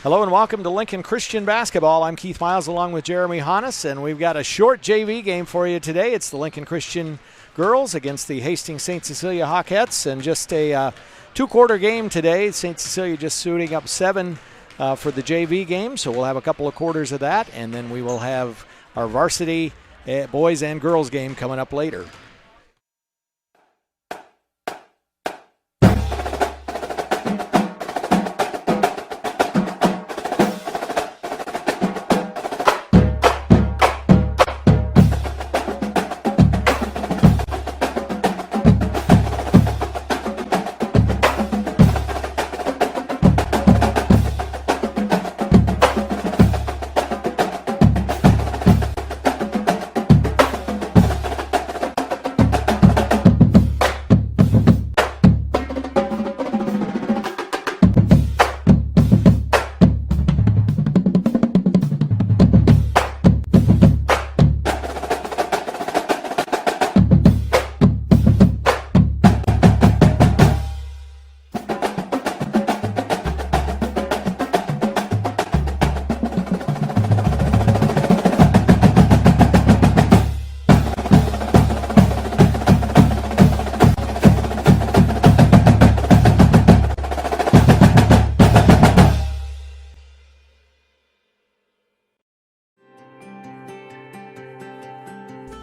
Hello and welcome to Lincoln Christian Basketball. I'm Keith Miles along with Jeremy Hannes, and we've got a short JV game for you today. It's the Lincoln Christian girls against the Hastings St. Cecilia Hawkettes, and just a two-quarter game today. St. Cecilia just suiting up 7 for the JV game, so we'll have a couple of quarters of that, and then we will have our varsity boys and girls game coming up later.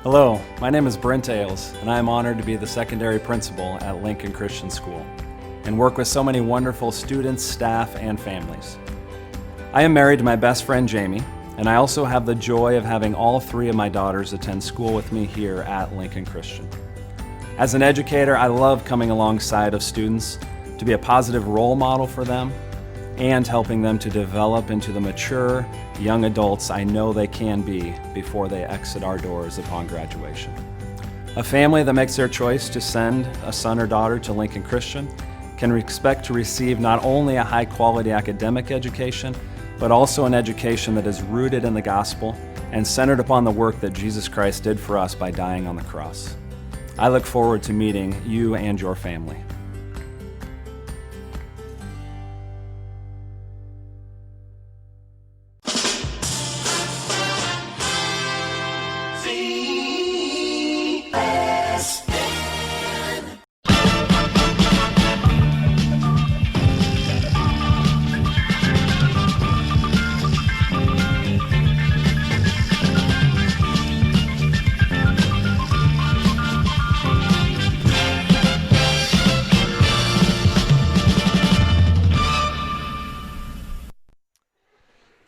Hello, my name is Brent Ailes, and I am honored to be the secondary principal at Lincoln Christian School and work with so many wonderful students, staff, and families. I am married to my best friend Jamie, and I also have the joy of having all 3 of my daughters attend school with me here at Lincoln Christian. As an educator, I love coming alongside of students to be a positive role model for them and helping them to develop into the mature young adults I know they can be before they exit our doors upon graduation. A family that makes their choice to send a son or daughter to Lincoln Christian can expect to receive not only a high-quality academic education, but also an education that is rooted in the gospel and centered upon the work that Jesus Christ did for us by dying on the cross. I look forward to meeting you and your family.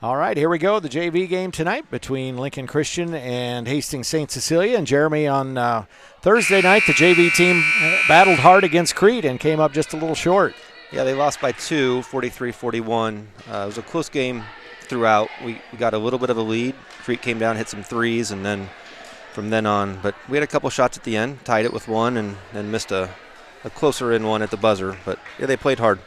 All right, here we go. The JV game tonight between Lincoln Christian and Hastings St. Cecilia. And Jeremy, on Thursday night, the JV team battled hard against Crete and came up just a little short. Yeah, they lost by 2, 43-41. It was a close game throughout. We got a little bit of a lead. Crete came down, hit some threes, and then from then on. But we had a couple shots at the end, tied it with one, and then missed a closer in one at the buzzer. But, yeah, they played hard.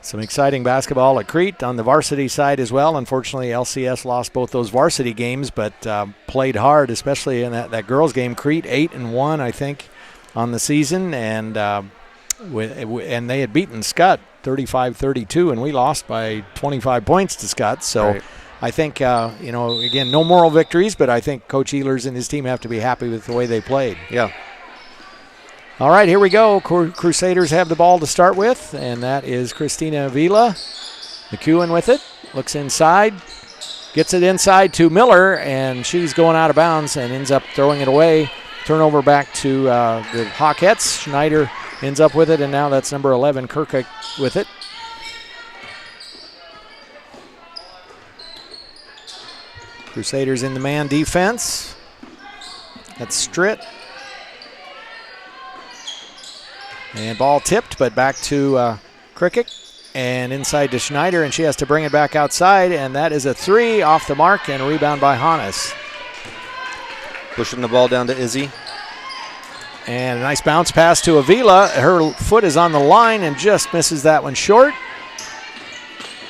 Some exciting basketball at Crete on the varsity side as well. Unfortunately, LCS lost both those varsity games, but played hard, especially in that girls game. Crete 8-1, I think, on the season, and they had beaten Scott 35-32, and we lost by 25 points to Scott. So right. I think, again, no moral victories, but I think Coach Ehlers and his team have to be happy with the way they played. Yeah. All right, here we go. Crusaders have the ball to start with, and that is Christina Avila. McEwen with it, looks inside, gets it inside to Miller, and she's going out of bounds and ends up throwing it away. Turnover back to the Hawkettes. Schneider ends up with it, and now that's number 11, Kirkuk, with it. Crusaders in the man defense. That's Stritt. And ball tipped, but back to Cricket, and inside to Schneider, and she has to bring it back outside, and that is a 3 off the mark, and a rebound by Hannes. Pushing the ball down to Izzy. And a nice bounce pass to Avila. Her foot is on the line and just misses that one short.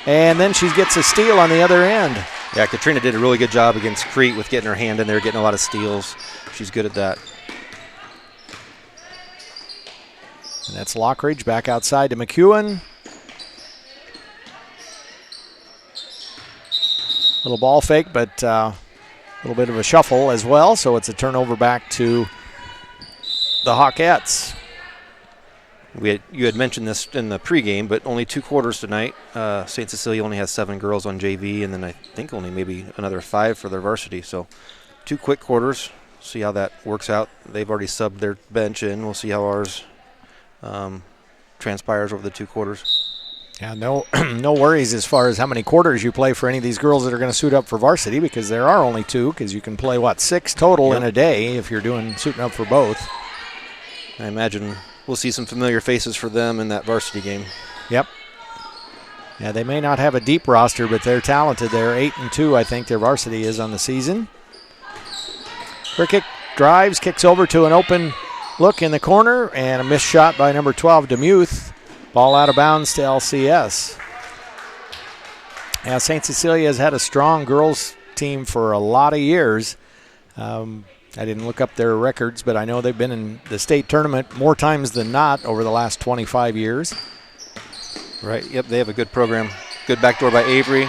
And then she gets a steal on the other end. Yeah, Katrina did a really good job against Crete with getting her hand in there, getting a lot of steals. She's good at that. And that's Lockridge back outside to McEwen. Little ball fake, but a little bit of a shuffle as well, so it's a turnover back to the Hawkettes. You had mentioned this in the pregame, but only 2 quarters tonight. St. Cecilia only has 7 girls on JV, and then I think only maybe another 5 for their varsity. So 2 quick quarters. See how that works out. They've already subbed their bench in. We'll see how ours transpires over the 2 quarters. Yeah, no worries as far as how many quarters you play for any of these girls that are going to suit up for varsity, because there are only 2, because you can play, 6 total in a day if you're suiting up for both. I imagine we'll see some familiar faces for them in that varsity game. Yep. Yeah, they may not have a deep roster, but they're talented. They're 8-2, I think their varsity is on the season. Her kick drives, kicks over to an open look in the corner, and a missed shot by number 12, Demuth. Ball out of bounds to LCS. Yeah, St. Cecilia has had a strong girls team for a lot of years. I didn't look up their records, but I know they've been in the state tournament more times than not over the last 25 years. Right, yep, they have a good program. Good backdoor by Avery.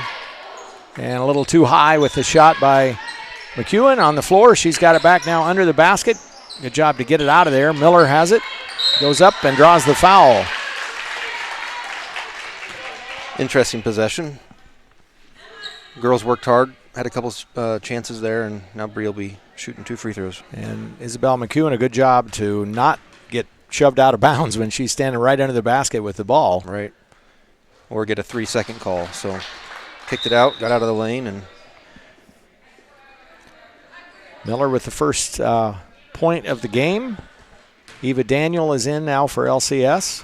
And a little too high with the shot by McEwen on the floor. She's got it back now under the basket. Good job to get it out of there. Miller has it. Goes up and draws the foul. Interesting possession. Girls worked hard, had a couple chances there, and now Bree will be shooting 2 free throws. And Isabel McEwen, a good job to not get shoved out of bounds when she's standing right under the basket with the ball. Right. Or get a 3-second call. So kicked it out, got out of the lane, and Miller with the first point of the game. Eva Daniel is in now for LCS.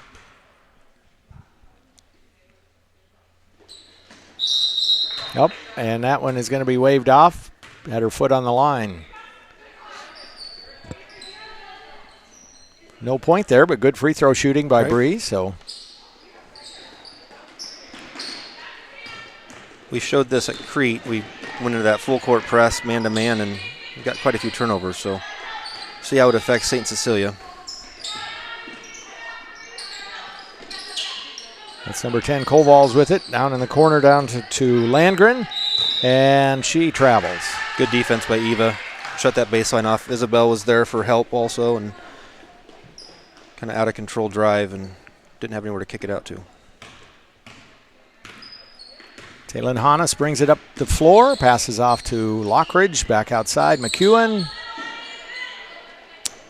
Yep, and that one is going to be waved off. Had her foot on the line. No point there, but good free throw shooting by Bree. So we showed this at Crete. We went into that full court press, man-to-man, and we got quite a few turnovers. So see how it affects St. Cecilia. That's number 10, Koval's with it. Down in the corner, down to Landgren. And she travels. Good defense by Eva. Shut that baseline off. Isabel was there for help also, and kind of out of control drive and didn't have anywhere to kick it out to. Taylin Hannes brings it up the floor. Passes off to Lockridge. Back outside. McEwen.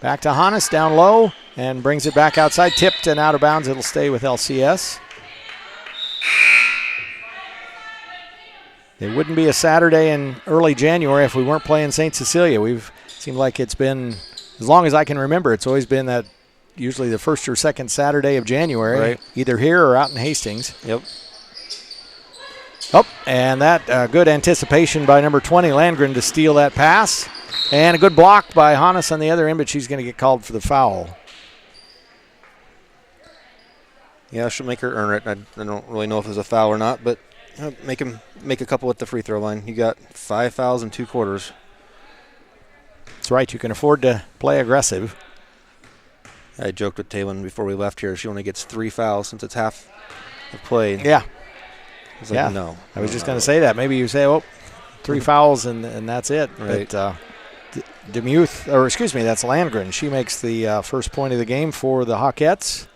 Back to Hannes down low and brings it back outside. Tipped and out of bounds. It'll stay with LCS. It wouldn't be a Saturday in early January if we weren't playing St. Cecilia. We've seemed like it's been, as long as I can remember, it's always been that usually the first or second Saturday of January, either here or out in Hastings. Yep. Oh, and that good anticipation by number 20, Landgren, to steal that pass. And a good block by Hannes on the other end, but she's going to get called for the foul. Yeah, she'll make her earn it. I don't really know if it was a foul or not, but make him make a couple at the free throw line. You got 5 fouls in 2 quarters. That's right. You can afford to play aggressive. I joked with Taylin before we left here. She only gets 3 fouls since it's half of play. Yeah. I was like, no. I was just going to say that. Maybe you say, 3 fouls and that's it. Right. But Demuth, or excuse me, that's Landgren. She makes the first point of the game for the Hawkettes.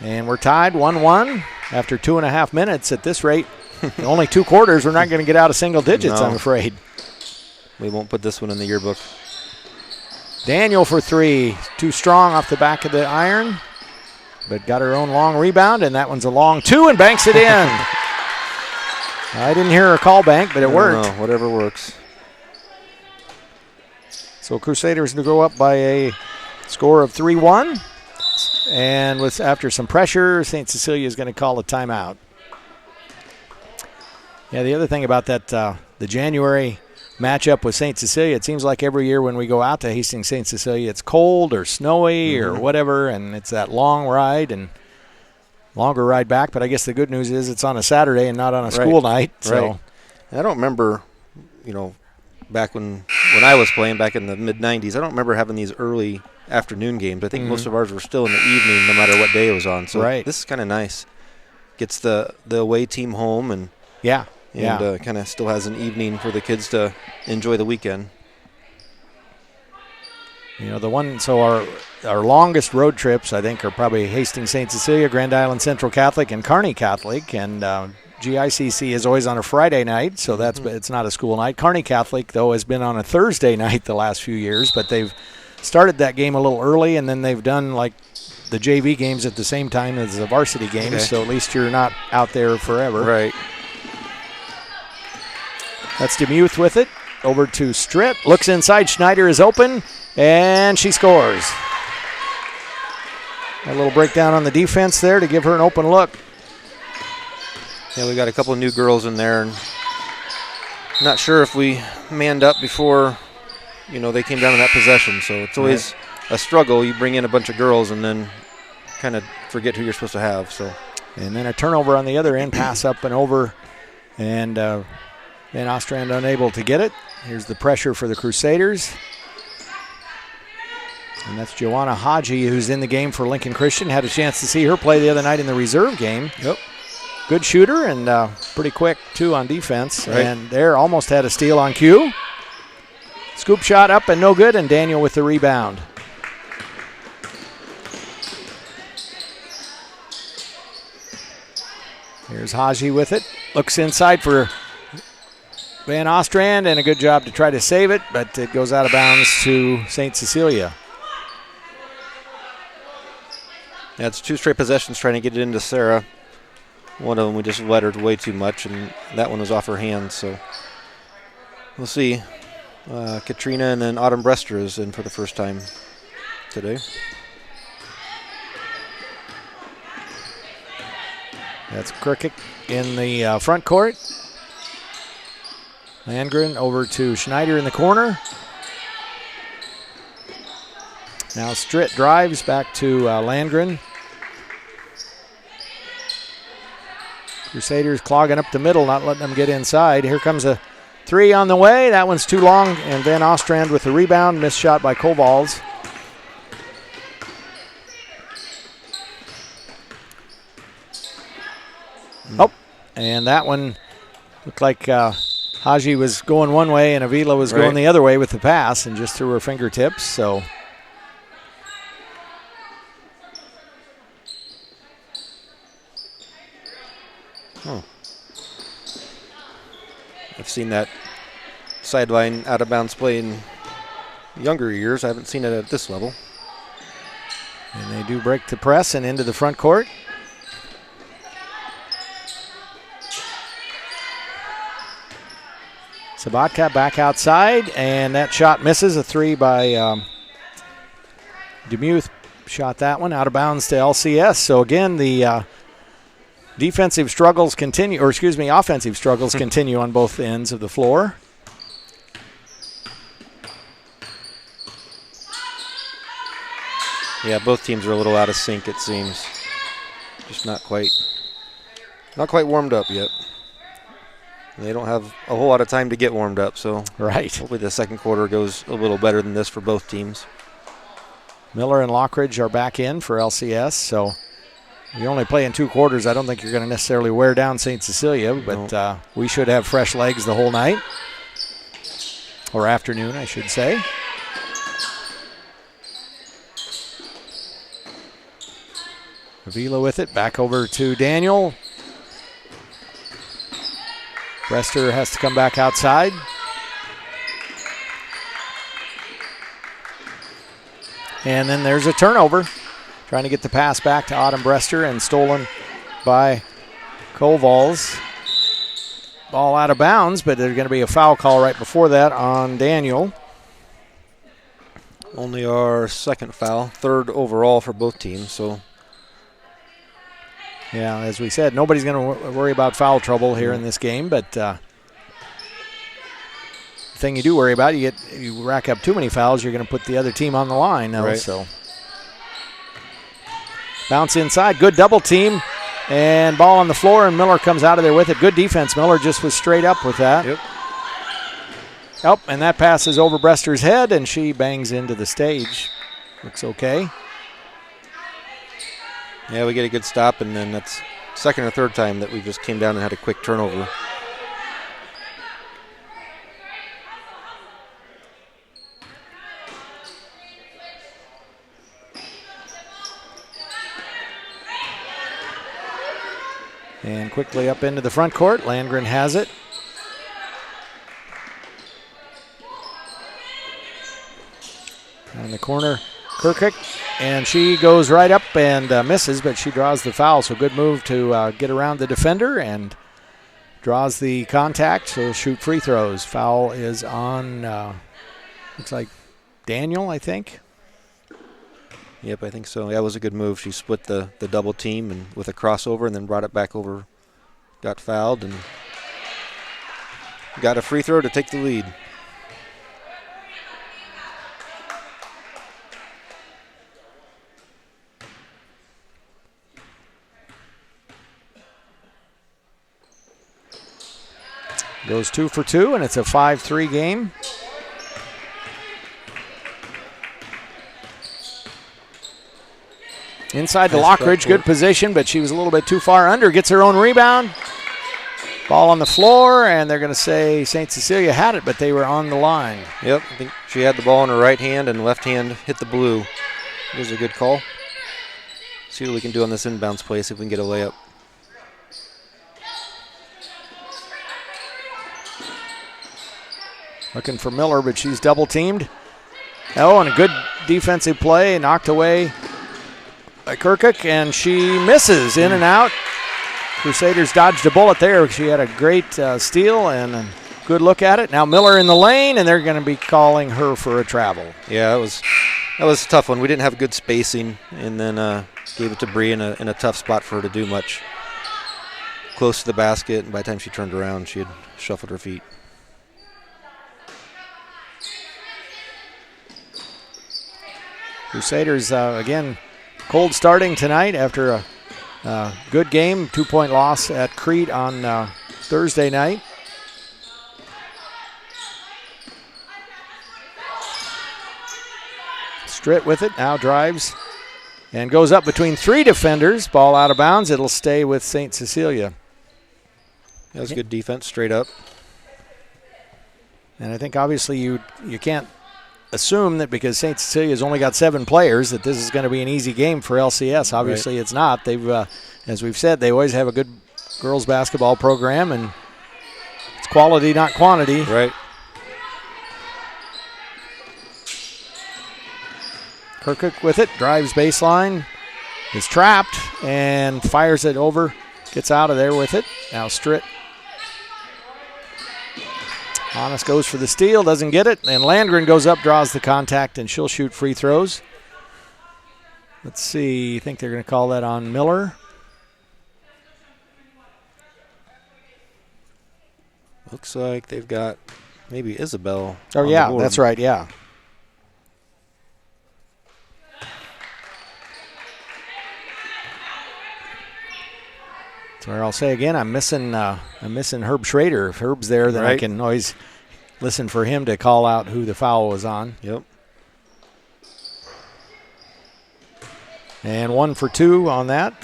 And we're tied 1-1 after 2.5 minutes. At this rate, only 2 quarters, we're not going to get out of single digits, No. I'm afraid. We won't put this one in the yearbook. Daniel for 3. Too strong off the back of the iron, but got her own long rebound, and that one's a long 2 and banks it in. I didn't hear her call bank, but it worked. No, whatever works. So Crusaders to go up by a score of 3-1. And after some pressure, St. Cecilia is going to call a timeout. Yeah, the other thing about that, the January matchup with St. Cecilia, it seems like every year when we go out to Hastings St. Cecilia, it's cold or snowy or whatever, and it's that long ride and longer ride back. But I guess the good news is it's on a Saturday and not on a school night. So. Right. I don't remember, back when I was playing back in the mid-'90s, I don't remember having these early afternoon games. I think most of ours were still in the evening no matter what day it was on. So this is kind of nice. Gets the away team home and and kind of still has an evening for the kids to enjoy the weekend. Our longest road trips, I think, are probably Hastings St. Cecilia, Grand Island Central Catholic, and Kearney Catholic. And GICC is always on a Friday night, so it's not a school night. Kearney Catholic, though, has been on a Thursday night the last few years, but they've started that game a little early, and then they've done like the JV games at the same time as the varsity games, so at least you're not out there forever. Right. That's DeMuth with it. Over to Stritt. Looks inside. Schneider is open, and she scores. A little breakdown on the defense there to give her an open look. Yeah, we got a couple of new girls in there, and not sure if we manned up before, they came down to that possession. So it's always a struggle. You bring in a bunch of girls and then kind of forget who you're supposed to have. So, and then a turnover on the other end, pass up and over, and Van Ostrand unable to get it. Here's the pressure for the Crusaders. And that's Joanna Haji, who's in the game for Lincoln Christian. Had a chance to see her play the other night in the reserve game. Yep. Good shooter and pretty quick, too, on defense. Right. And there almost had a steal on cue. Scoop shot up and no good, and Daniel with the rebound. Here's Haji with it. Looks inside for Van Ostrand, and a good job to try to save it, but it goes out of bounds to St. Cecilia. Yeah, it's 2 straight possessions trying to get it into Sarah. One of them we just lettered way too much, and that one was off her hands. So we'll see. Katrina and then Autumn Brester is in for the first time today. That's Krikic in the front court. Landgren over to Schneider in the corner. Now Stritt drives back to Landgren. Crusaders clogging up the middle, not letting them get inside. Here comes a 3 on the way. That one's too long, and Van Ostrand with the rebound. Missed shot by Koval's. Oh, and that one looked like Haji was going one way and Avila was going the other way with the pass and just threw her fingertips. So I've seen that sideline out of bounds play in younger years. I haven't seen it at this level. And they do break the press and into the front court. Sabatka back outside, and that shot misses. A 3 by DeMuth shot that one out of bounds to LCS. So again, the offensive struggles continue on both ends of the floor. Yeah, both teams are a little out of sync, it seems. Just not quite warmed up yet. They don't have a whole lot of time to get warmed up, so hopefully the second quarter goes a little better than this for both teams. Miller and Lockridge are back in for LCS, so you only play in 2 quarters. I don't think you're going to necessarily wear down St. Cecilia, but we should have fresh legs the whole night, or afternoon, I should say. Avila with it, back over to Daniel. Brester has to come back outside. And then there's a turnover. Trying to get the pass back to Autumn Brester and stolen by Koval's. Ball out of bounds, but there's going to be a foul call right before that on Daniel. Only our second foul, 3rd overall for both teams, so. Yeah, as we said, nobody's going to worry about foul trouble here in this game, but the thing you do worry about, you rack up too many fouls, you're going to put the other team on the line. So bounce inside, good double team, and ball on the floor, and Miller comes out of there with it. Good defense. Miller just was straight up with that. Yep. Oh, and that passes over Brester's head, and she bangs into the stage. Looks okay. Yeah, we get a good stop, and then that's second or third time that we just came down and had a quick turnover. And quickly up into the front court. Landgren has it. In the corner, Kirkuk, and she goes right up and misses, but she draws the foul. So good move to get around the defender and draws the contact. So she'll shoot free throws. Foul is on, looks like Daniel, I think. Yep, I think so. Yeah, it was a good move. She split the double team and with a crossover and then brought it back over, got fouled, and got a free throw to take the lead. Goes 2 for 2, and it's a 5-3 game. Inside the Lockridge, good position, but she was a little bit too far under. Gets her own rebound. Ball on the floor, and they're going to say St. Cecilia had it, but they were on the line. Yep, I think she had the ball in her right hand and left hand hit the blue. It was a good call. See what we can do on this inbounds play, see if we can get a layup. Looking for Miller, but she's double teamed. Oh, and a good defensive play, knocked away by Kirkuk, and she misses in and out. Crusaders dodged a bullet there. She had a great steal and a good look at it. Now Miller in the lane, and they're going to be calling her for a travel. Yeah, that was a tough one. We didn't have good spacing, and then gave it to Bree in a tough spot for her to do much. Close to the basket, and by the time she turned around, she had shuffled her feet. Crusaders, again, cold starting tonight after a good game. 2-point loss at Crete on Thursday night. Stritt with it, now drives and goes up between 3 defenders. Ball out of bounds. It'll stay with St. Cecilia. That was good defense, straight up. And I think obviously you can't assume that because St. Cecilia's only got 7 players that this is going to be an easy game for LCS. Obviously It's not. They've, as we've said, they always have a good girls basketball program, and it's quality, not quantity. Right. Kirkuk with it, drives baseline, is trapped, and fires it over, gets out of there with it. Now Stritt. Honest goes for the steal, doesn't get it, and Landgren goes up, draws the contact, and she'll shoot free throws. Let's see, I think they're going to call that on Miller. Looks like they've got maybe Isabel. Oh, yeah, that's right, yeah. So I'll say again, I'm missing Herb Schrader. If Herb's there, then I can always listen for him to call out who the foul was on. Yep. And 1 for 2 on that.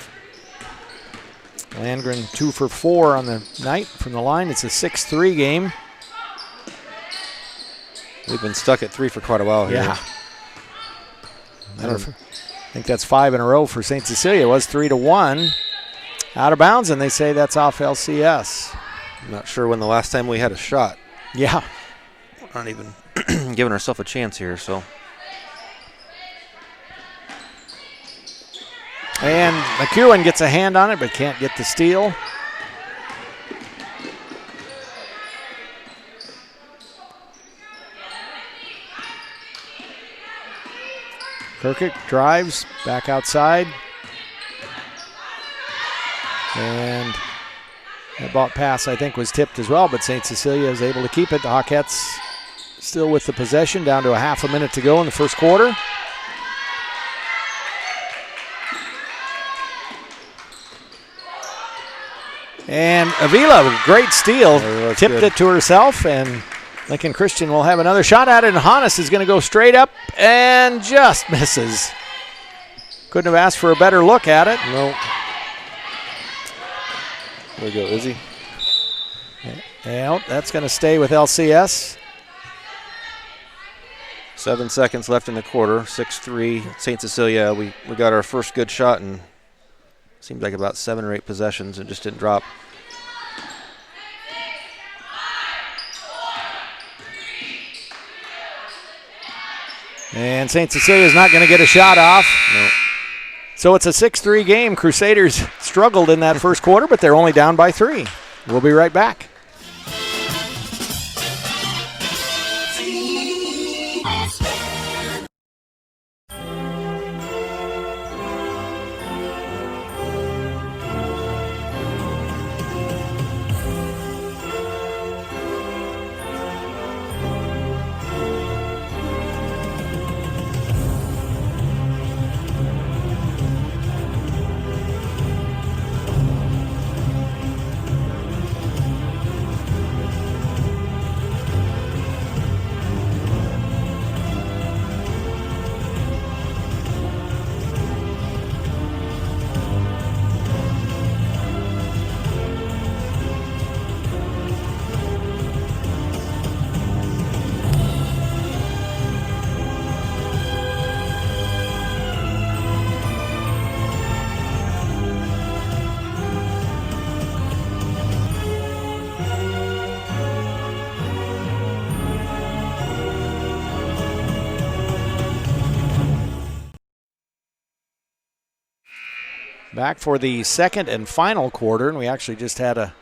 Landgren 2 for 4 on the night from the line. It's a 6-3 game. We've been stuck at 3 for quite a while here. Yeah. I think that's 5 in a row for St. Cecilia. It was 3-1. Out of bounds, and they say that's off LCS. I'm not sure when the last time we had a shot. Yeah. We're not even giving ourselves a chance here, so. And McEwen gets a hand on it, but can't get the steal. Kirkuk drives back outside. And that ball pass, I think, was tipped as well, but St. Cecilia is able to keep it. The Hawkettes still with the possession, down to a half a minute to go in the first quarter. And Avila, great steal, tipped it to herself, and Lincoln Christian will have another shot at it, and Hannes is going to go straight up and just misses. Couldn't have asked for a better look at it. No. There we go, Izzy. Yeah, that's going to stay with LCS. 7 seconds left in the quarter. 6-3 St. Cecilia. We got our first good shot in seemed like about 7 or 8 possessions and just didn't drop. And St. Cecilia is not going to get a shot off. No. So it's a 6-3 game. Crusaders struggled in that first quarter, but they're only down by 3. We'll be right back. Back for the second and final quarter, and we actually just had a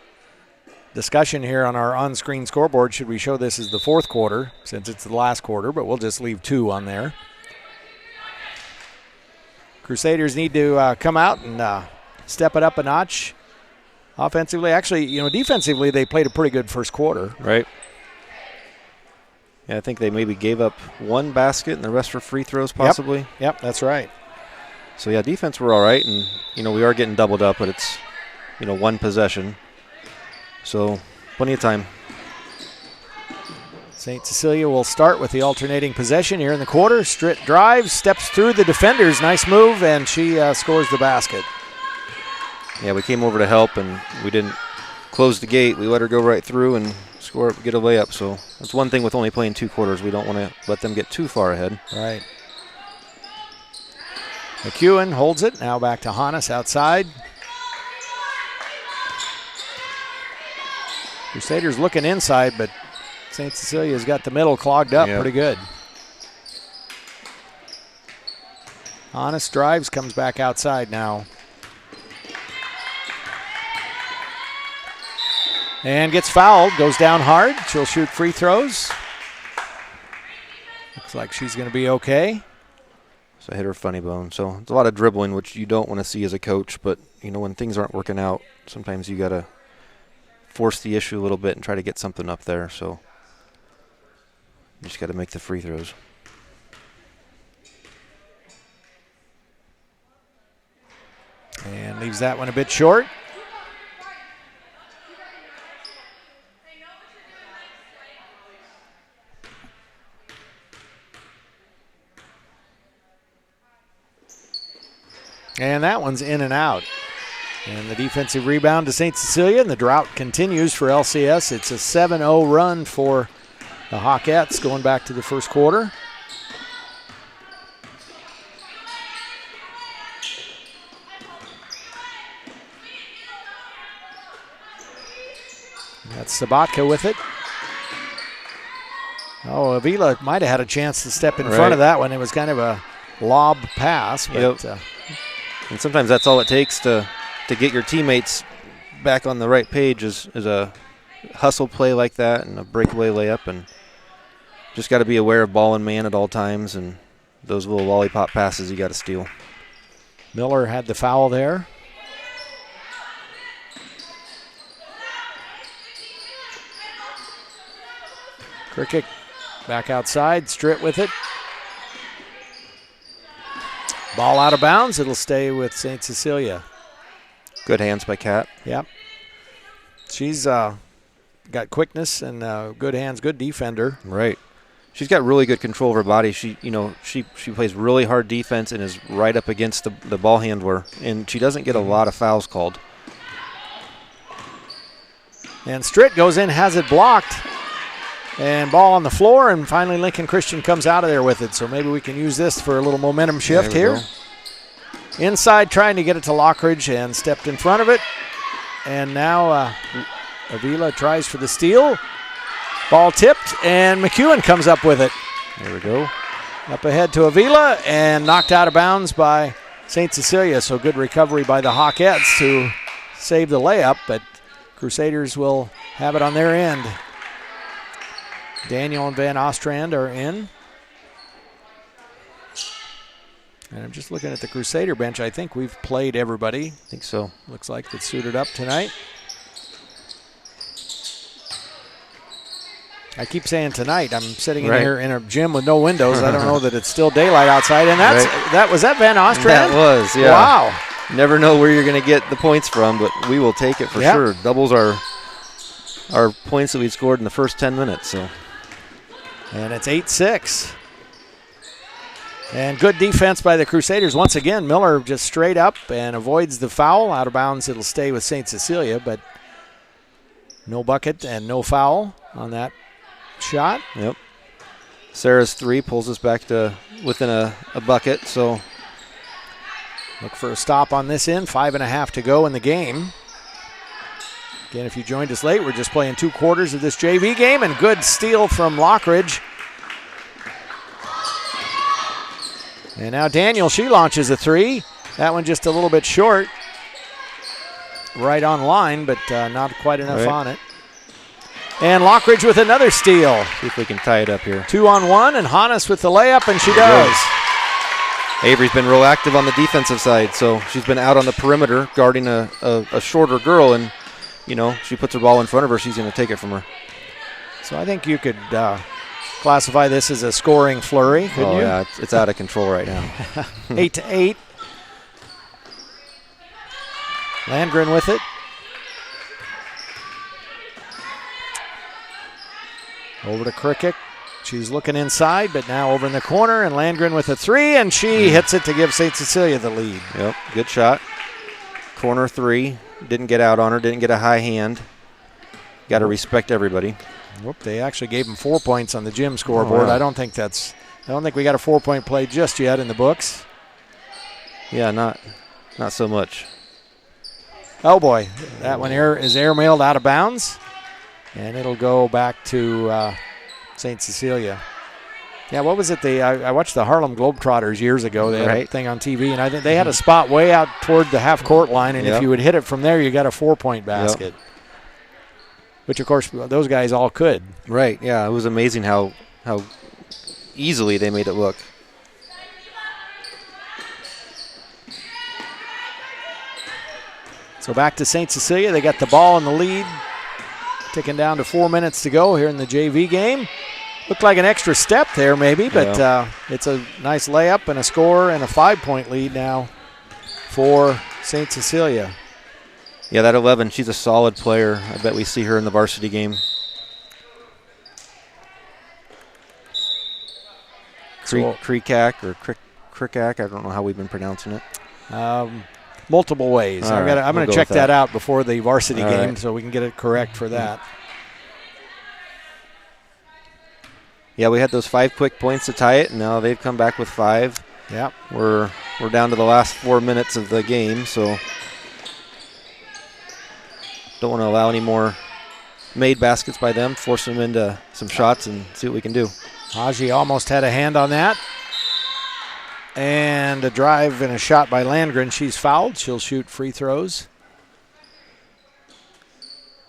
discussion here on our on-screen scoreboard. Should we show this as the fourth quarter since it's the last quarter, but we'll just leave 2 on there. Crusaders need to come out and step it up a notch offensively. Actually, defensively they played a pretty good first quarter. Right. Yeah, I think they maybe gave up 1 basket and the rest were free throws possibly. Yep, that's right. So, yeah, defense we're all right, and, we are getting doubled up, but it's, 1 possession. So, plenty of time. St. Cecilia will start with the alternating possession here in the quarter. Stritt drives, steps through the defenders. Nice move, and she scores the basket. Yeah, we came over to help, and we didn't close the gate. We let her go right through and get a layup. So, that's one thing with only playing 2 quarters. We don't want to let them get too far ahead. Right. McEwen holds it. Now back to Hannes outside. Crusaders looking inside, but St. Cecilia's got the middle clogged up pretty good. Hannes drives, comes back outside now. And gets fouled, goes down hard. She'll shoot free throws. Looks like she's going to be okay. So I hit her funny bone. So it's a lot of dribbling, which you don't want to see as a coach. But, when things aren't working out, sometimes you got to force the issue a little bit and try to get something up there. So you just got to make the free throws. And leaves that one a bit short. And that one's in and out. And the defensive rebound to St. Cecilia, and the drought continues for LCS. It's a 7-0 run for the Hawkettes going back to the first quarter. That's Sabatka with it. Oh, Avila might have had a chance to step in front of that one. It was kind of a lob pass. But, and sometimes that's all it takes to get your teammates back on the right page is a hustle play like that and a breakaway layup. And just got to be aware of ball and man at all times, and those little lollipop passes you got to steal. Miller had the foul there. Cricket back outside, Stritt with it. Ball out of bounds. It'll stay with St. Cecilia. Good hands by Kat. Yep. She's got quickness and good hands, good defender. Right. She's got really good control of her body. She plays really hard defense and is right up against the ball handler, and she doesn't get a lot of fouls called. And Stritt goes in, has it blocked, and ball on the floor, and finally Lincoln Christian comes out of there with it. So maybe we can use this for a little momentum shift here. inside trying to get it to Lockridge and stepped in front of it. And now Avila tries for the steal. Ball tipped, and McEwen comes up with it. There we go. Up ahead to Avila and knocked out of bounds by St. Cecilia. So good recovery by the Hawkettes to save the layup, but Crusaders will have it on their end. Daniel and Van Ostrand are in. And I'm just looking at the Crusader bench. I think we've played everybody. I think so. Looks like it's suited up tonight. I keep saying tonight. I'm sitting in here in a gym with no windows. I don't know that it's still daylight outside. And was that Van Ostrand? That was, yeah. Wow. Never know where you're going to get the points from, but we will take it for sure. Doubles our points that we scored in the first 10 minutes. So, and it's 8-6. And good defense by the Crusaders. Once again, Miller just straight up and avoids the foul. Out of bounds, it'll stay with St. Cecilia, but no bucket and no foul on that shot. Yep. Sarah's 3 pulls us back to within a bucket, so look for a stop on this end. 5.5 to go in the game. Again, if you joined us late, we're just playing 2 quarters of this JV game, and good steal from Lockridge. And now Daniel, she launches a 3. That one just a little bit short. Right on line, but not quite enough on it. And Lockridge with another steal. See if we can tie it up here. 2-on-1, and Hannes with the layup, and she does. Avery's been real active on the defensive side, so she's been out on the perimeter guarding a shorter girl, and, you know, she puts her ball in front of her, she's going to take it from her. So I think you could classify this as a scoring flurry, couldn't you? Yeah, it's out of control right now. 8-8. Landgren with it. Over to Cricket. She's looking inside, but now over in the corner, and Landgren with a 3, and she hits it to give St. Cecilia the lead. Yep, good shot. Corner 3. Didn't get out on her, didn't get a high hand. Got to respect everybody. Whoop, they actually gave him 4 points on the gym scoreboard. I don't think we got a 4-point play just yet in the books. Yeah, not so much. Oh boy, that one is airmailed out of bounds, and it'll go back to St. Cecilia. Yeah, what was it? I watched the Harlem Globetrotters years ago. They had a thing on TV, and I think they had a spot way out toward the half-court line, and if you would hit it from there, you got a 4-point basket. Yep. Which, of course, those guys all could. Right, yeah. It was amazing how easily they made it look. So back to St. Cecilia. They got the ball in the lead. Ticking down to 4 minutes to go here in the JV game. Looked like an extra step there maybe, but it's a nice layup and a score and a 5-point lead now for St. Cecilia. Yeah, that 11, she's a solid player. I bet we see her in the varsity game. Krikak or Krikak, I don't know how we've been pronouncing it. Multiple ways. I'm going to check that out before the varsity game so we can get it correct for that. Yeah, we had those 5 quick points to tie it, and now they've come back with 5. Yeah, we're down to the last 4 minutes of the game, so don't want to allow any more made baskets by them, force them into some shots and see what we can do. Haji almost had a hand on that. And a drive and a shot by Landgren. She's fouled. She'll shoot free throws.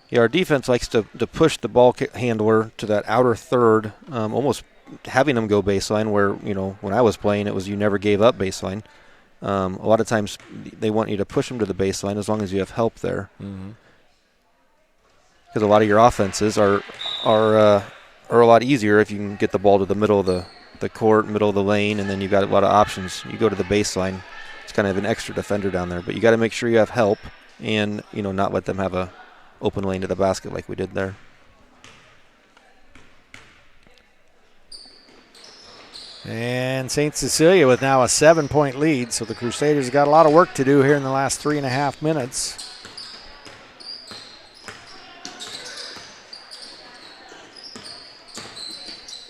Yeah, our defense likes to push the ball handler to that outer third, almost having them go baseline where, you know, when I was playing, it was you never gave up baseline. A lot of times they want you to push them to the baseline as long as you have help there. Because a lot of your offenses are a lot easier if you can get the ball to the middle of the court, middle of the lane, and then you've got a lot of options. You go to the baseline, it's kind of an extra defender down there. But you got to make sure you have help and, you know, not let them have a open lane to the basket like we did there. And St. Cecilia with now a 7-point lead, so the Crusaders got a lot of work to do here in the last 3.5 minutes.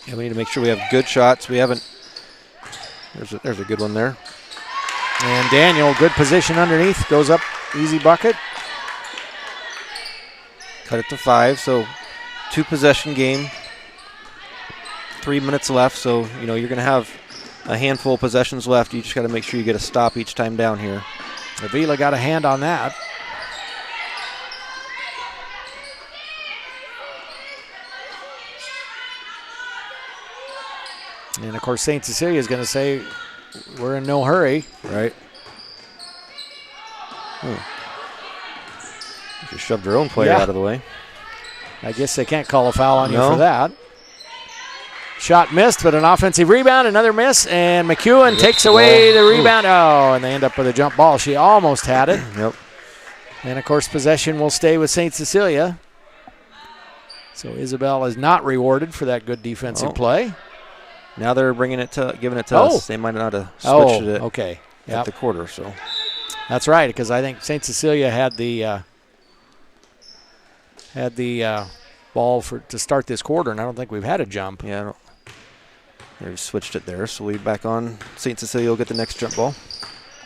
Yeah, we need to make sure we have good shots. We haven't. There's a good one there. And Daniel, good position underneath, goes up, easy bucket. Cut it to 5, so 2-possession game. 3 minutes left, so you're going to have a handful of possessions left. You just got to make sure you get a stop each time down here. Avila got a hand on that. And of course, St. Cecilia is going to say, we're in no hurry. Right. Just shoved her own player out of the way. I guess they can't call a foul on you for that. Shot missed, but an offensive rebound, another miss, and McEwen takes away the rebound. Oh, and they end up with a jump ball. She almost had it. Yep. And, of course, possession will stay with St. Cecilia. So Isabel is not rewarded for that good defensive play. Now they're giving it to us. They might not have switched it okay. at the quarter. So that's right, because I think St. Cecilia had the ball to start this quarter, and I don't think we've had a jump. Yeah, they switched it there, so we back on. St. Cecilia will get the next jump ball.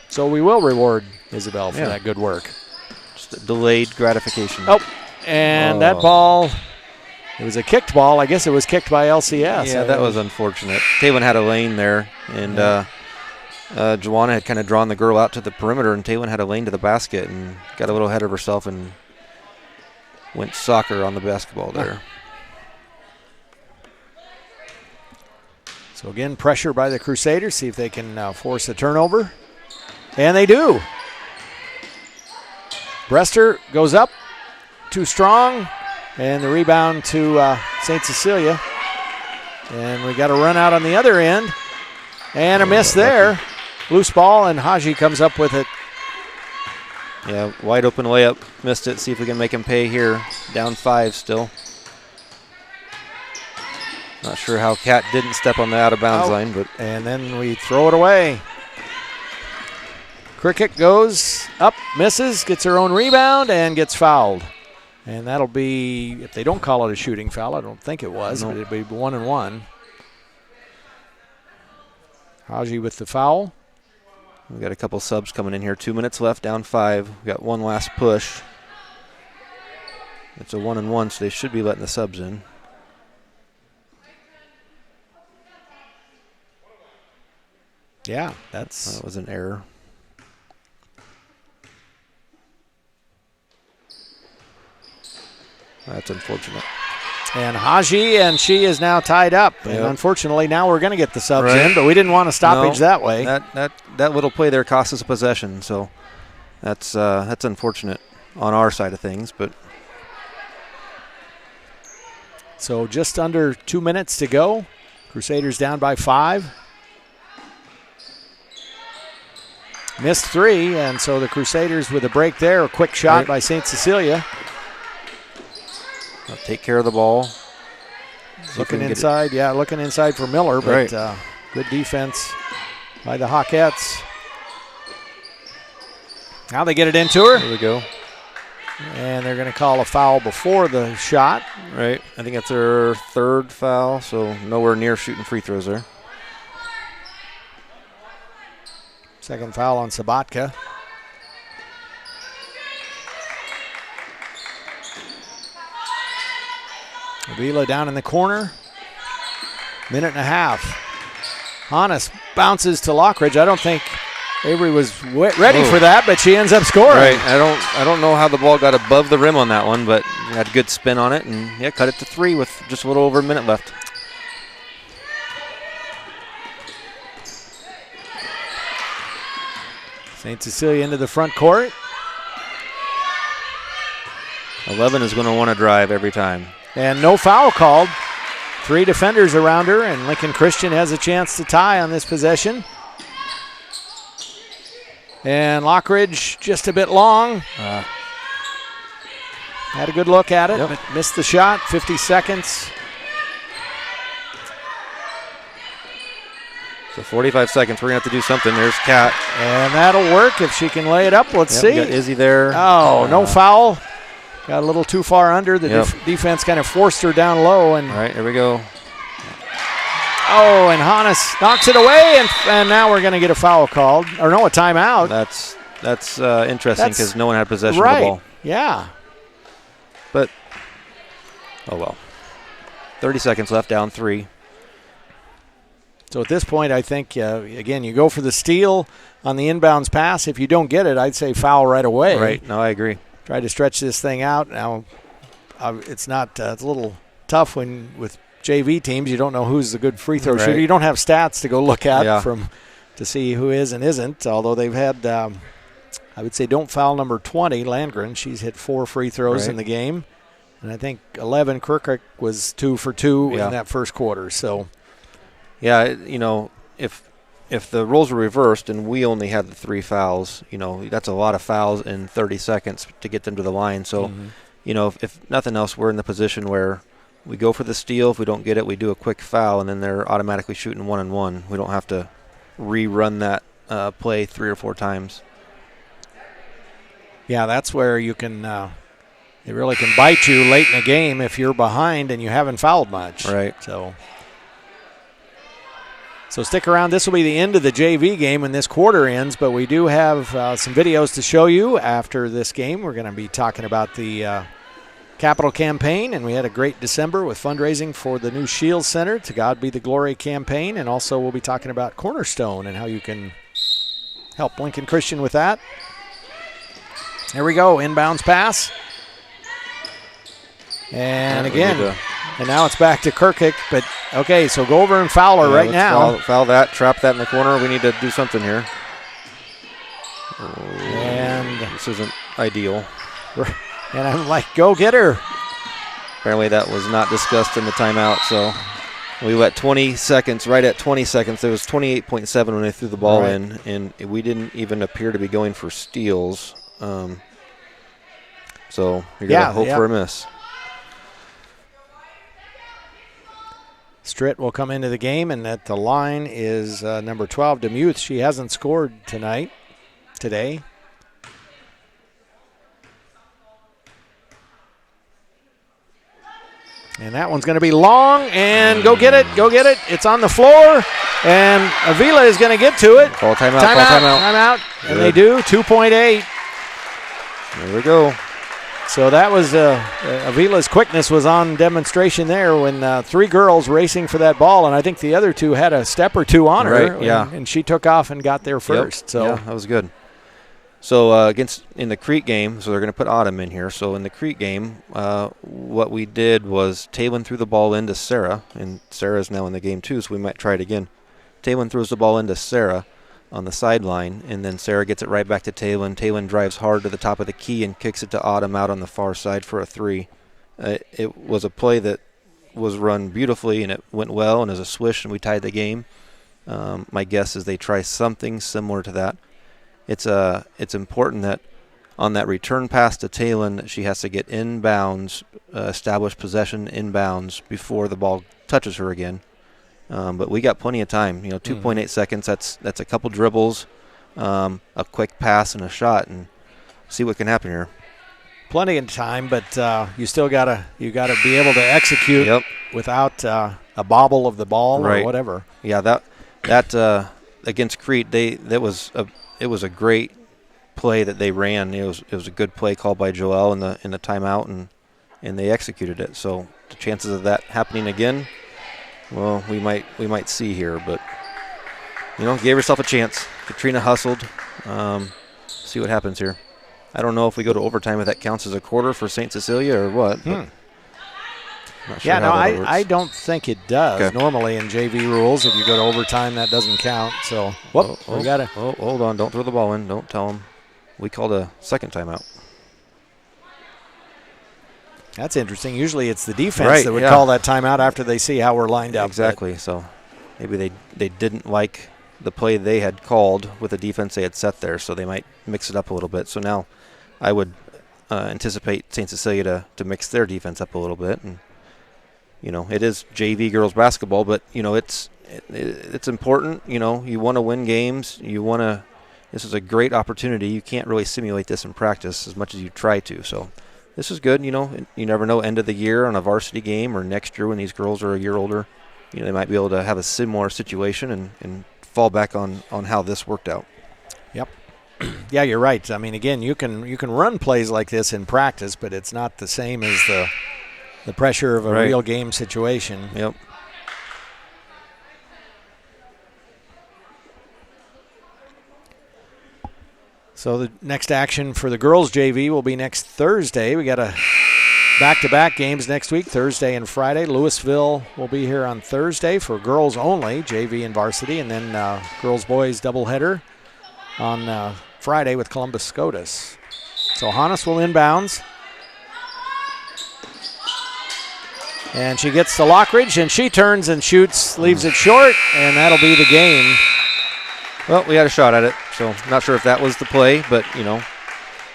So we will reward Isabel for that good work. Just a delayed gratification. That ball, it was a kicked ball. I guess it was kicked by LCS. Yeah, that was unfortunate. Taylor had a lane there, and Joanna had kind of drawn the girl out to the perimeter, and Taylor had a lane to the basket and got a little ahead of herself and went soccer on the basketball there. So again, pressure by the Crusaders. See if they can force a turnover. And they do. Brester goes up, too strong, and the rebound to St. Cecilia. And we got a run out on the other end. And a miss there. Loose ball, and Haji comes up with it. Yeah, wide open layup. Missed it. See if we can make him pay here. Down 5 still. Not sure how Cat didn't step on the out-of-bounds line, but and then we throw it away. Cricket goes up, misses, gets her own rebound, and gets fouled. And that'll be, if they don't call it a shooting foul, I don't think it was, but it'd be 1-1. Haji with the foul. We've got a couple subs coming in here. 2 minutes left, down 5. We've got one last push. It's a 1-1, so they should be letting the subs in. Yeah, that was an error. That's unfortunate. And Haji, and she is now tied up. Yep. And unfortunately, now we're going to get the subs in, but we didn't want a stoppage that way. That little play there cost us a possession, so that's unfortunate on our side of things. But so just under 2 minutes to go. Crusaders down by 5. Missed 3, and so the Crusaders with a break there. A quick shot by St. Cecilia. They'll take care of the ball. Looking inside, looking inside for Miller, but good defense by the Hawkettes. Now they get it into her. There we go. And they're going to call a foul before the shot. Right. I think that's their 3rd foul, so nowhere near shooting free throws there. Second foul on Sabatka. Avila down in the corner. Minute and a half. Hannes bounces to Lockridge. I don't think Avery was ready for that, but she ends up scoring. Right. I don't know how the ball got above the rim on that one, but had good spin on it and cut it to 3 with just a little over a minute left. St. Cecilia into the front court. 11 is going to want to drive every time. And no foul called. 3 defenders around her, and Lincoln Christian has a chance to tie on this possession. And Lockridge just a bit long. Had a good look at it, but missed the shot. 50 seconds. So 45 seconds. We're going to have to do something. There's Kat. And that'll work if she can lay it up. Let's see. We got Izzy there. Oh, no foul. Got a little too far under. The defense kind of forced her down low. And all right, here we go. Oh, and Hannes knocks it away, and now we're going to get a foul called. Or no, a timeout. That's interesting because no one had possession of the ball. Yeah. But, oh well. 30 seconds left, down 3. So at this point, I think, again, you go for the steal on the inbounds pass. If you don't get it, I'd say foul right away. Right. No, I agree. Try to stretch this thing out. Now, it's not. It's a little tough with JV teams. You don't know who's the good free throw shooter. You don't have stats to go look at to see who is and isn't. Although they've had, I would say, don't foul number 20, Landgren. She's hit 4 free throws in the game, and I think 11. Kirkuk was 2 for 2 in that first quarter. So. Yeah, if the roles were reversed and we only had the 3 fouls, that's a lot of fouls in 30 seconds to get them to the line. So, if nothing else, we're in the position where we go for the steal. If we don't get it, we do a quick foul, and then they're automatically shooting 1-on-1. We don't have to rerun that play 3 or 4 times. Yeah, that's where you can it really can bite you late in a game if you're behind and you haven't fouled much. Right. So stick around. This will be the end of the JV game when this quarter ends, but we do have some videos to show you after this game. We're going to be talking about the Capital campaign, and we had a great December with fundraising for the new Shields Center, To God Be the Glory campaign, and also we'll be talking about Cornerstone and how you can help Lincoln Christian with that. Here we go, inbounds pass. And again, and now it's back to Kirkuk, but okay, so go over and foul her right now. Foul that, trap that in the corner. We need to do something here. And this isn't ideal. And I'm like, go get her. Apparently that was not discussed in the timeout, so we went 20 seconds, right at 20 seconds. There was 28.7 when they threw the ball in, and we didn't even appear to be going for steals. So you're going to hope for a miss. Stritt will come into the game, and at the line is number 12, Demuth. She hasn't scored today. And that one's going to be long, and go get it. It's on the floor, and Avila is going to get to it. Call timeout. And they do, 2.8. There we go. So that was Avila's quickness was on demonstration there when 3 girls racing for that ball, and I think the other 2 had a step or 2 on her. Right, and she took off and got there first. Yep. So yeah, that was good. So in the Crete game, so they're going to put Autumn in here. So in the Crete game, what we did was Taylin threw the ball into Sarah, and Sarah's now in the game too, so we might try it again. Taylin throws the ball into Sarah on the sideline, and then Sarah gets it right back to Taylin. Taylin drives hard to the top of the key and kicks it to Autumn out on the far side for a 3. It was a play that was run beautifully, and it went well, and as a swish, and we tied the game. My guess is they try something similar to that. It's important that on that return pass to Taylin, she has to get inbounds, establish possession inbounds before the ball touches her again. But we got plenty of time. 2.8 seconds. That's a couple dribbles, a quick pass, and a shot, and see what can happen here. Plenty of time, but you still gotta be able to execute without a bobble of the ball or whatever. Yeah, that against Crete, it was a great play that they ran. It was a good play called by Joelle in the timeout, and they executed it. So the chances of that happening again, well, we might see here, but gave herself a chance. Katrina hustled. See what happens here. I don't know if we go to overtime if that counts as a quarter for St. Cecilia or what. Not sure I don't think it does. Okay. Normally in JV rules, if you go to overtime, that doesn't count. So, we got it. Oh, hold on. Don't throw the ball in. Don't tell them. We called a second timeout. That's interesting. Usually it's the defense that would call that timeout after they see how we're lined up. Exactly. So maybe they didn't like the play they had called with the defense they had set there, so they might mix it up a little bit. So now I would anticipate St. Cecilia to mix their defense up a little bit. And, it is JV girls basketball, but, it's important. You want to win games. This is a great opportunity. You can't really simulate this in practice as much as you try to. So this is good. You never know, end of the year on a varsity game or next year when these girls are a year older. they might be able to have a similar situation and fall back on how this worked out. Yep. Yeah, you're right. I mean, again, you can run plays like this in practice, but it's not the same as the pressure of a real game situation. Yep. So the next action for the girls JV will be next Thursday. We got a back-to-back games next week, Thursday and Friday. Louisville will be here on Thursday for girls only, JV and varsity, and then girls-boys doubleheader on Friday with Columbus SCOTUS. So Hannes will inbounds. And she gets to Lockridge, and she turns and shoots, leaves it short, and that'll be the game. Well, we had a shot at it, so not sure if that was the play, but,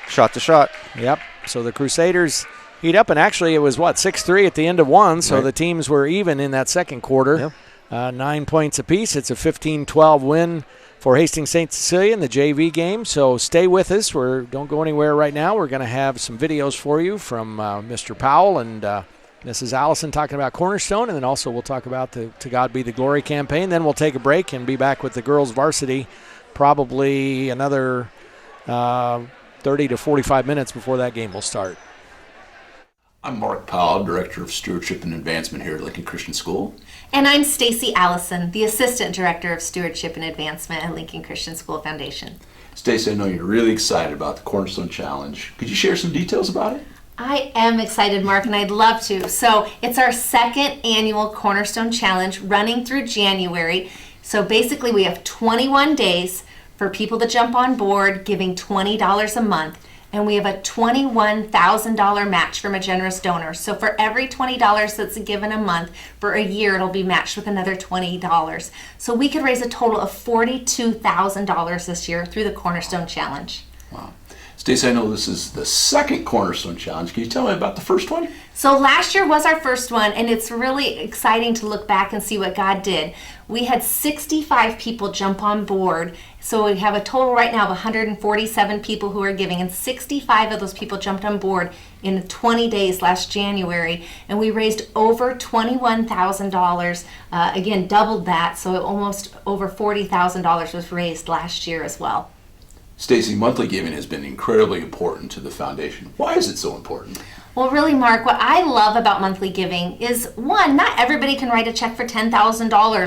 shot to shot. Yep. So the Crusaders heat up, and actually it was, 6-3 at the end of one, so the teams were even in that second quarter. Yep. 9 points apiece. It's a 15-12 win for Hastings St. Cecilia in the JV game, so stay with us. Don't go anywhere right now. We're going to have some videos for you from Mr. Powell and Mrs. Allison talking about Cornerstone, and then also we'll talk about the To God Be the Glory campaign. Then we'll take a break and be back with the girls varsity probably another 30 to 45 minutes before that game will start. I'm Mark Powell, Director of Stewardship and Advancement here at Lincoln Christian School. And I'm Stacy Allison, the Assistant Director of Stewardship and Advancement at Lincoln Christian School Foundation. Stacy, I know you're really excited about the Cornerstone Challenge. Could you share some details about it? I am excited, Mark, and I'd love to. So it's our second annual Cornerstone Challenge running through January. So basically we have 21 days for people to jump on board, giving $20 a month. And we have a $21,000 match from a generous donor. So for every $20 that's given a month, for a year it'll be matched with another $20. So we could raise a total of $42,000 this year through the Cornerstone Challenge. Wow. Stacey, I know this is the second Cornerstone Challenge. Can you tell me about the first one? So last year was our first one, and it's really exciting to look back and see what God did. We had 65 people jump on board. So we have a total right now of 147 people who are giving, and 65 of those people jumped on board in 20 days last January, and we raised over $21,000, again, doubled that, so almost over $40,000 was raised last year as well. Stacey, monthly giving has been incredibly important to the foundation. Why is it so important? Well, really, Mark, what I love about monthly giving is, one, not everybody can write a check for $10,000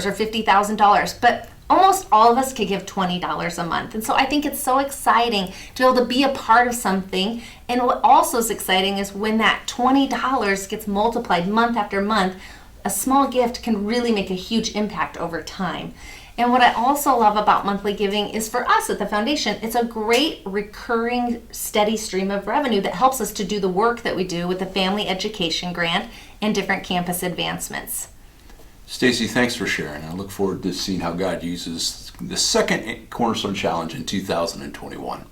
or $50,000, but almost all of us could give $20 a month. And so I think it's so exciting to be able to be a part of something. And what also is exciting is when that $20 gets multiplied month after month, a small gift can really make a huge impact over time. And what I also love about monthly giving is, for us at the foundation, it's a great recurring steady stream of revenue that helps us to do the work that we do with the Family Education Grant and different campus advancements. Stacey, thanks for sharing. I look forward to seeing how God uses the second Cornerstone Challenge in 2021.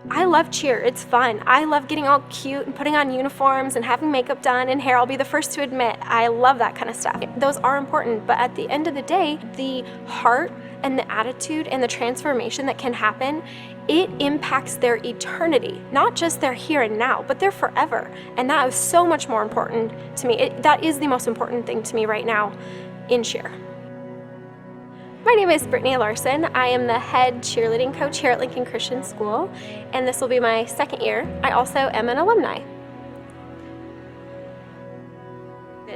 I love cheer. It's fun. I love getting all cute and putting on uniforms and having makeup done and hair. I'll be the first to admit, I love that kind of stuff. Those are important, but at the end of the day, the heart and the attitude and the transformation that can happen, it impacts their eternity, not just their here and now, but their forever. And that is so much more important to me. That is the most important thing to me right now in cheer. My name is Brittany Larson. I am the head cheerleading coach here at Lincoln Christian School, and this will be my second year. I also am an alumni.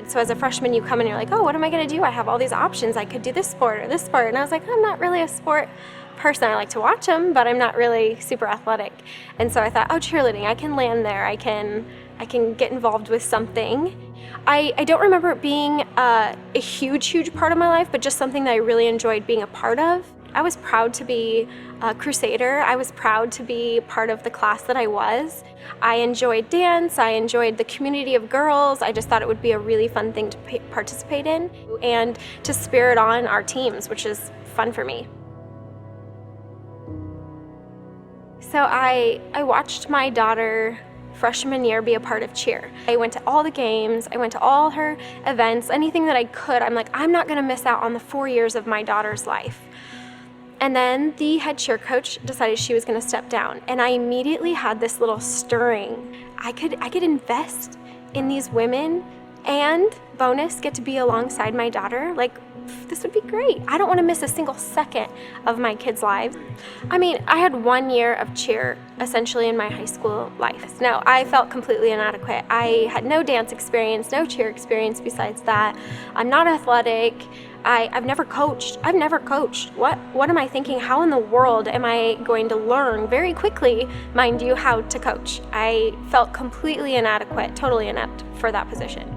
So as a freshman, you come and you're like, oh, what am I going to do? I have all these options. I could do this sport or this sport. And I was like, I'm not really a sport person. I like to watch them, but I'm not really super athletic. And so I thought, oh, cheerleading, I can land there. I can get involved with something. I don't remember it being a huge part of my life, but just something that I really enjoyed being a part of. I was proud to be a Crusader. I was proud to be part of the class that I was. I enjoyed dance. I enjoyed the community of girls. I just thought it would be a really fun thing to participate in and to spirit on our teams, which is fun for me. So I watched my daughter freshman year be a part of cheer. I went to all the games, I went to all her events, anything that I could. I'm like, I'm not gonna miss out on the 4 years of my daughter's life. And then the head cheer coach decided she was going to step down. And I immediately had this little stirring. I could invest in these women and bonus get to be alongside my daughter. Like, this would be great. I don't want to miss a single second of my kids' lives. I mean, I had 1 year of cheer essentially in my high school life. No, I felt completely inadequate. I had no dance experience, no cheer experience besides that. I'm not athletic. I've never coached. What am I thinking? How in the world am I going to learn very quickly, mind you, how to coach? I felt completely inadequate, totally inept for that position.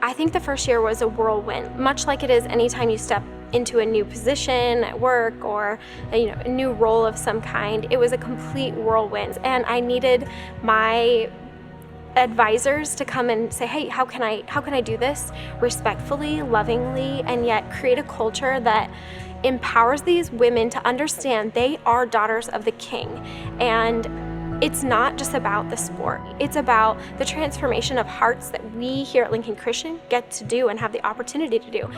I think the first year was a whirlwind, much like it is anytime you step into a new position at work or a new role of some kind. It was a complete whirlwind, and I needed my advisors to come and say, hey, how can I do this respectfully, lovingly, and yet create a culture that empowers these women to understand they are daughters of the King. And it's not just about the sport. It's about the transformation of hearts that we here at Lincoln Christian get to do and have the opportunity to do.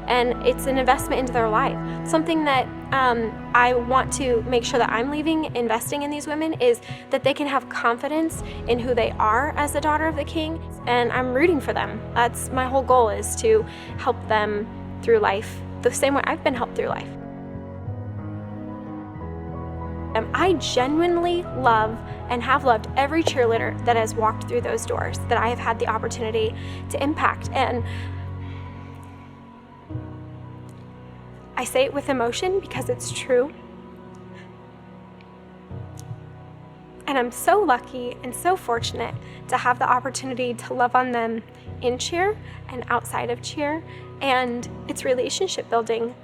And it's an investment into their life. Something that I want to make sure that I'm investing in these women is that they can have confidence in who they are as a daughter of the King. And I'm rooting for them. That's my whole goal, is to help them through life the same way I've been helped through life. I genuinely love and have loved every cheerleader that has walked through those doors that I have had the opportunity to impact. And I say it with emotion because it's true. And I'm so lucky and so fortunate to have the opportunity to love on them in cheer and outside of cheer. And it's relationship building,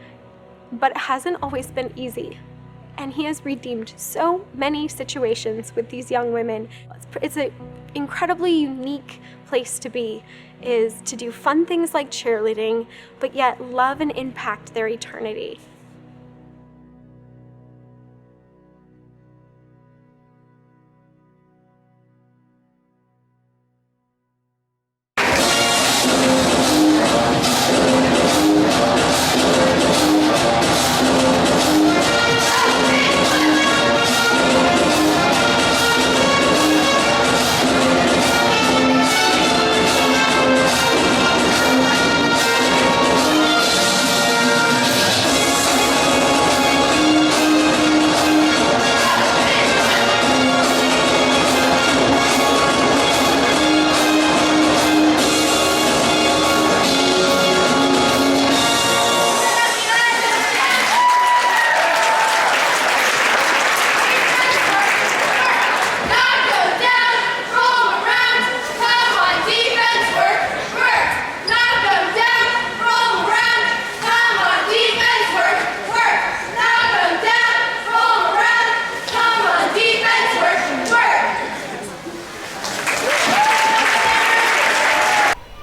but it hasn't always been easy. And he has redeemed so many situations with these young women. It's an incredibly unique place to be, is to do fun things like cheerleading, but yet love and impact their eternity.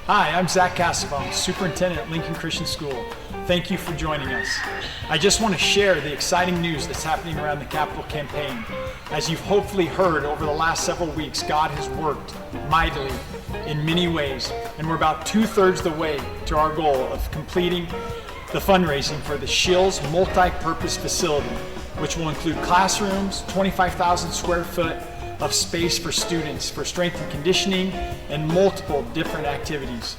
Hi, I'm Zach Cassavone, Superintendent at Lincoln Christian School. Thank you for joining us. I just want to share the exciting news that's happening around the capital campaign. As you've hopefully heard over the last several weeks, God has worked mightily in many ways, and we're about 2/3 the way to our goal of completing the fundraising for the Shills multi-purpose facility, which will include classrooms, 25,000 square foot of space for students for strength and conditioning, and multiple different activities.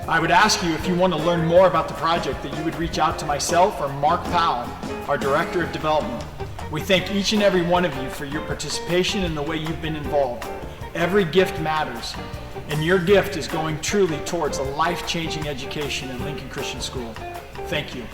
I would ask you, if you want to learn more about the project, that you would reach out to myself or Mark Powell, our Director of Development. We thank each and every one of you for your participation and the way you've been involved. Every gift matters, and your gift is going truly towards a life-changing education at Lincoln Christian School. Thank you.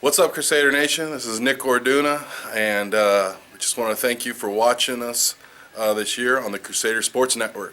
What's up, Crusader Nation? This is Nick Orduna, and we just want to thank you for watching us this year on the Crusader Sports Network.